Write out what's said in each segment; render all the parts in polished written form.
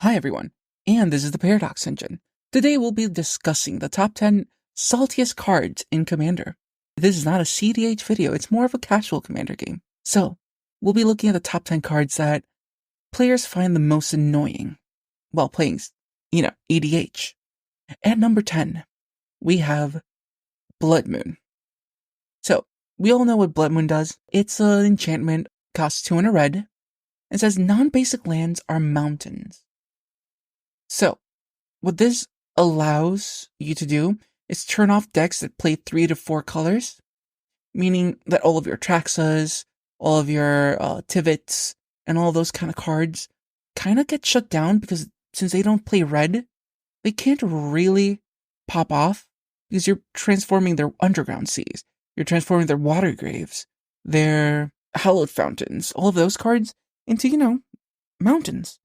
Hi everyone, and this is the Paradox Engine. Today we'll be discussing the top 10 saltiest cards in Commander. This is not a cEDH video, it's more of a casual Commander game. So, we'll be looking at the top 10 cards that players find the most annoying while playing, EDH. At number 10, we have Blood Moon. So, we all know what Blood Moon does. It's an enchantment, costs 2 and a red, and says non-basic lands are mountains. So, what this allows you to do is turn off decks that play 3 to 4 colors, meaning that all of your Traxas, all of your Tivits, and all those kind of cards kind of get shut down because since they don't play red, they can't really pop off because you're transforming their Underground Seas, you're transforming their Water Graves, their Hallowed Fountains, all of those cards into, mountains.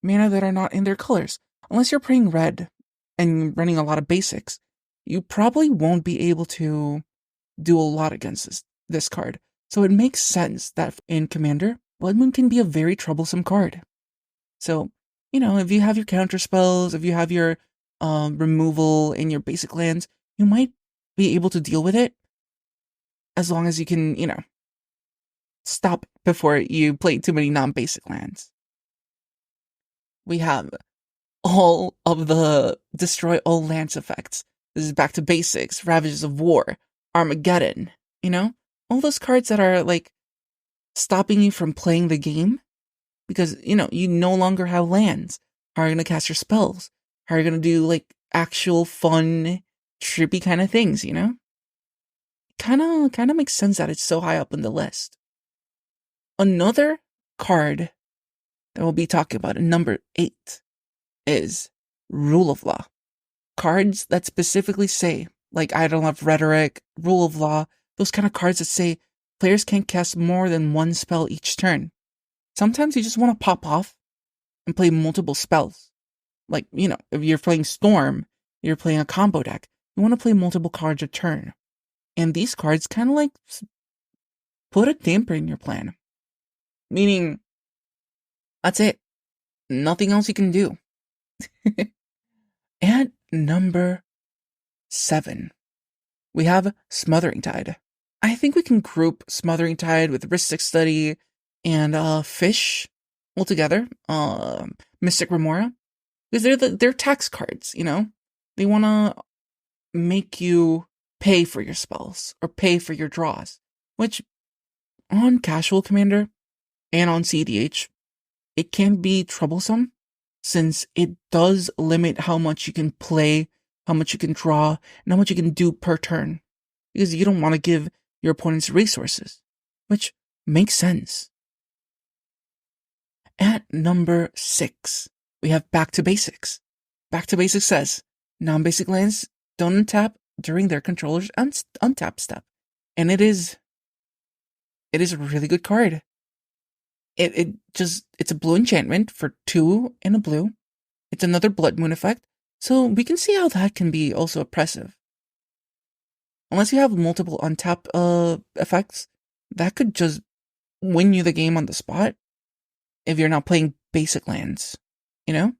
Mana that are not in their colors. Unless you're playing red and running a lot of basics, you probably won't be able to do a lot against this card. So it makes sense that in Commander, Blood Moon can be a very troublesome card. So, if you have your counter spells, if you have your removal in your basic lands, you might be able to deal with it as long as you can, stop it before you play too many non-basic lands. We have all of the destroy all lands effects. This is back to basics, Ravages of War, Armageddon, all those cards that are like stopping you from playing the game because, you no longer have lands. How are you going to cast your spells? How are you going to do like actual fun, trippy kind of things, Kind of makes sense that it's so high up on the list. Another card that we'll be talking about in number 8 is Rule of Law. Cards that specifically say, like I Don't Love Rhetoric, Rule of Law, those kind of cards that say players can't cast more than one spell each turn. Sometimes you just want to pop off and play multiple spells. Like, if you're playing Storm, you're playing a combo deck, you want to play multiple cards a turn. And these cards kind of like put a damper in your plan. Meaning, that's it. Nothing else you can do. At number 7, we have Smothering Tide. I think we can group Smothering Tide with Ristic Study and Fish altogether. Mystic Remora. Because they're tax cards, They want to make you pay for your spells or pay for your draws. Which, on Casual Commander and on cEDH, it can be troublesome since it does limit how much you can play, how much you can draw, and how much you can do per turn. Because you don't want to give your opponents resources, which makes sense. At number 6, we have Back to Basics. Back to Basics says, non-basic lands don't untap during their controller's untap step. And it is a really good card. It's a blue enchantment for 2 and a blue. It's another Blood Moon effect, so we can see how that can be also oppressive. Unless you have multiple untap effects, that could just win you the game on the spot if you're not playing basic lands, It's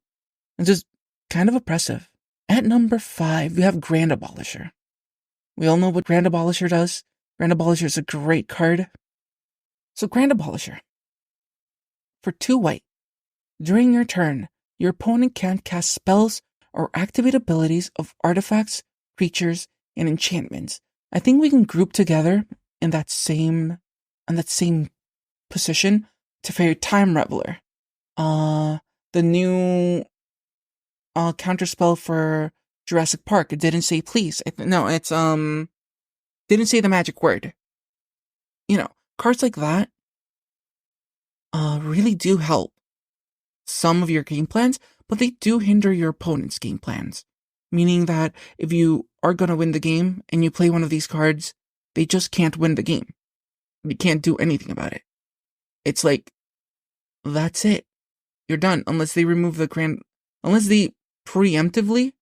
just kind of oppressive. At number 5, we have Grand Abolisher. We all know what Grand Abolisher does. Grand Abolisher is a great card. So Grand Abolisher. For 2 white, during your turn, your opponent can't cast spells or activate abilities of artifacts, creatures, and enchantments. I think we can group together in that same position Teferi Time Reveler. The new counterspell for Jurassic Park. It didn't say please. It's didn't say the magic word. Cards like that really do help some of your game plans, but they do hinder your opponent's game plans. Meaning that if you are going to win the game and you play one of these cards, they just can't win the game. You can't do anything about it. It's like, that's it. You're done. Unless they remove unless they preemptively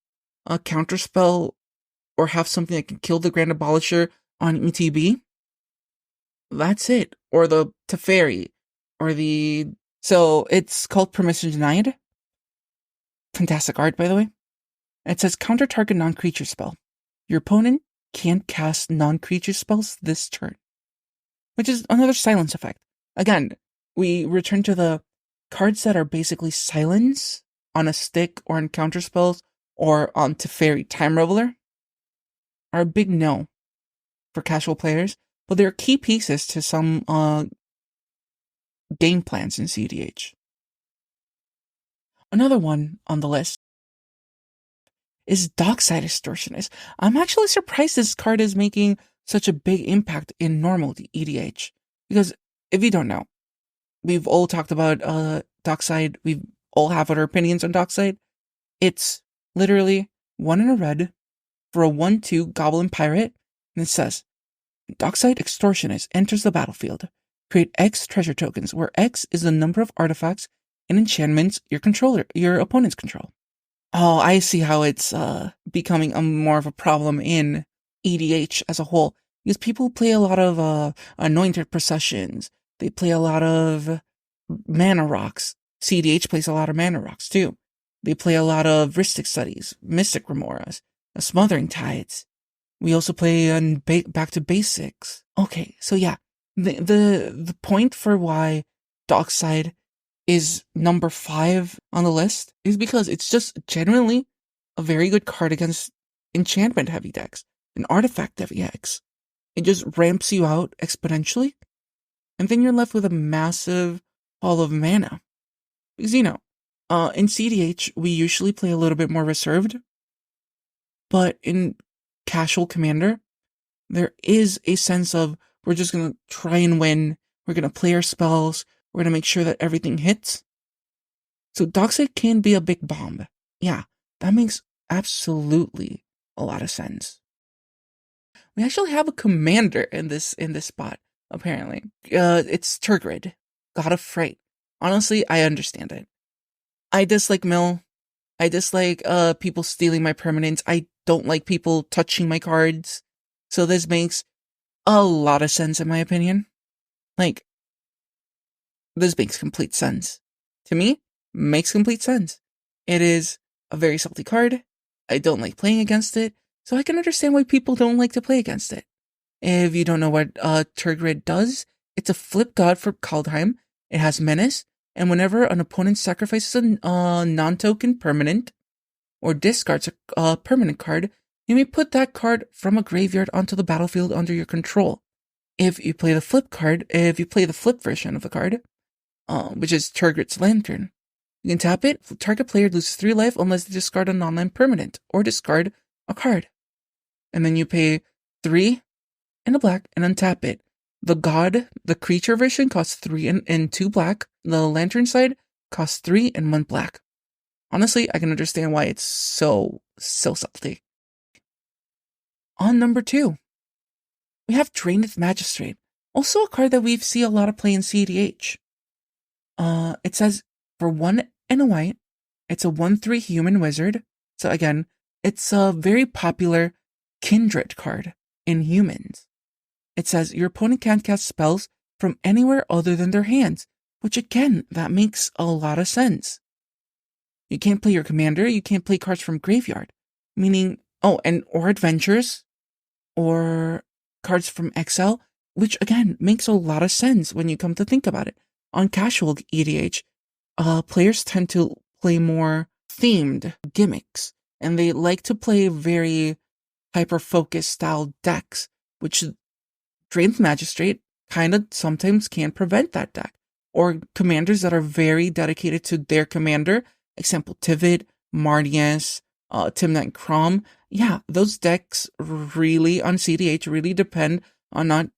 counterspell or have something that can kill the Grand Abolisher on ETB. That's it. Or the Teferi. So it's called Permission Denied. Fantastic art, by the way. It says counter target non-creature spell. Your opponent can't cast non-creature spells this turn, which is another silence effect. Again, we return to the cards that are basically silence on a stick or in counter spells or on Teferi Time Reveler are a big no for casual players, but they're key pieces to some game plans in cEDH. Another one on the list is Doxic Extortionist. I'm actually surprised this card is making such a big impact in normal EDH. Because if you don't know, we've all talked about Doxic. We all have our opinions on Doxic. It's literally 1 in a red for a 1/2 Goblin Pirate. And it says, Doxic Extortionist enters the battlefield. Create X treasure tokens, where X is the number of artifacts and enchantments your opponents control. Oh, I see how it's becoming more of a problem in EDH as a whole. Because people play a lot of Anointed Processions. They play a lot of Mana Rocks. cEDH plays a lot of Mana Rocks too. They play a lot of Rhystic Studies, Mystic Remoras, Smothering Tides. We also play Back to Basics. Okay, so yeah, the point for why Doxic is number 5 on the list is because it's just genuinely a very good card against enchantment heavy decks and artifact heavy decks. It just ramps you out exponentially, and then you're left with a massive haul of mana. Because, in cEDH, we usually play a little bit more reserved, but in casual Commander, there is a sense of we're just going to try and win, we're going to play our spells, we're going to make sure that everything hits. So Doxic can be a big bomb. Yeah, that makes absolutely a lot of sense. We actually have a commander in this spot, apparently. It's Turrid, God of Fright. Honestly, I understand it. I dislike mill. I dislike people stealing my permanents. I don't like people touching my cards. So this makes a lot of sense in my opinion. This makes complete sense. To me, makes complete sense. It is a very salty card. I don't like playing against it, so I can understand why people don't like to play against it. If you don't know what Turrid does, it's a flip god for Kaldheim. It has Menace, and whenever an opponent sacrifices a non-token permanent or discards a permanent card, you may put that card from a graveyard onto the battlefield under your control. If you play the flip version of the card, which is Turgid's Lantern, you can tap it. Target player loses 3 life unless they discard a non-land permanent or discard a card. And then you pay 3 and a black and untap it. The creature version costs 3 and 2 black. The Lantern side costs 3 and 1 black. Honestly, I can understand why it's so salty. On number 2, we have Drained Magistrate, also a card that we see a lot of play in cEDH. It says for 1 and a white, it's a 1/3 human wizard. So again, it's a very popular Kindred card in humans. It says your opponent can't cast spells from anywhere other than their hands, which again, that makes a lot of sense. You can't play your commander, you can't play cards from graveyard, meaning, or adventures, or cards from exile, which again, makes a lot of sense when you come to think about it. On casual EDH, players tend to play more themed gimmicks, and they like to play very hyper-focused style decks, which Drained Magistrate kind of sometimes can prevent that deck. Or commanders that are very dedicated to their commander, example Turrid, Mardias, Timnite Crom. Yeah, those decks really on cEDH really depend on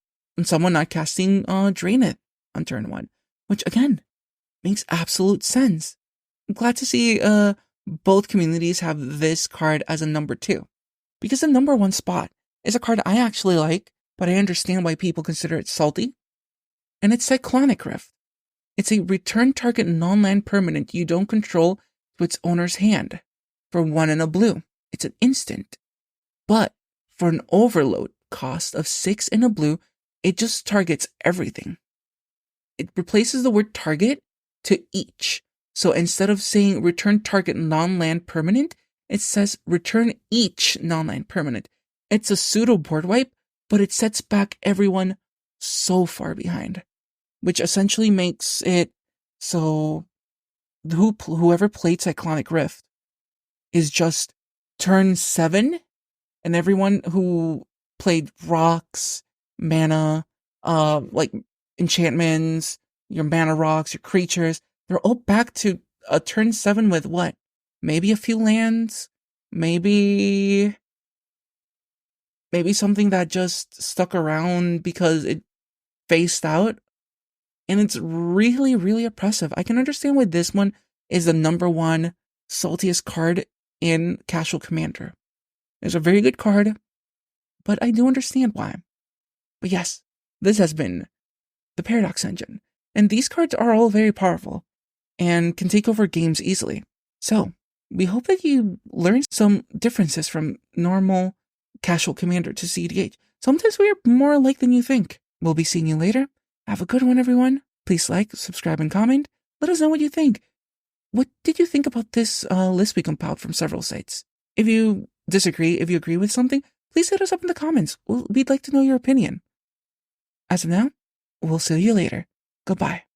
someone not casting Drain It on turn 1, which again makes absolute sense. I'm glad to see both communities have this card as a number 2, because the number 1 spot is a card I actually like, but I understand why people consider it salty, and it's Cyclonic Rift. It's a return target non-land permanent you don't control to its owner's hand for 1 and a blue. It's an instant, but for an overload cost of 6 and a blue, it just targets everything. It replaces the word target to each. So instead of saying return target non-land permanent, it says return each non-land permanent. It's a pseudo board wipe, but it sets back everyone so far behind, which essentially makes it so whoever played Cyclonic Rift is just turn 7, and everyone who played rocks, mana, like enchantments, your mana rocks, your creatures, they're all back to a turn 7 with what? Maybe a few lands, maybe something that just stuck around because it phased out. And it's really, really oppressive. I can understand why this one is the #1 saltiest card in Casual Commander. It's a very good card, but I do understand why. But yes, this has been the Paradox Engine. And these cards are all very powerful and can take over games easily. So, we hope that you learned some differences from normal Casual Commander to cEDH. Sometimes we are more alike than you think. We'll be seeing you later. Have a good one, everyone. Please like, subscribe, and comment. Let us know what you think. What did you think about this list we compiled from several sites? If you disagree, if you agree with something, please hit us up in the comments. We'd like to know your opinion. As of now, we'll see you later. Goodbye.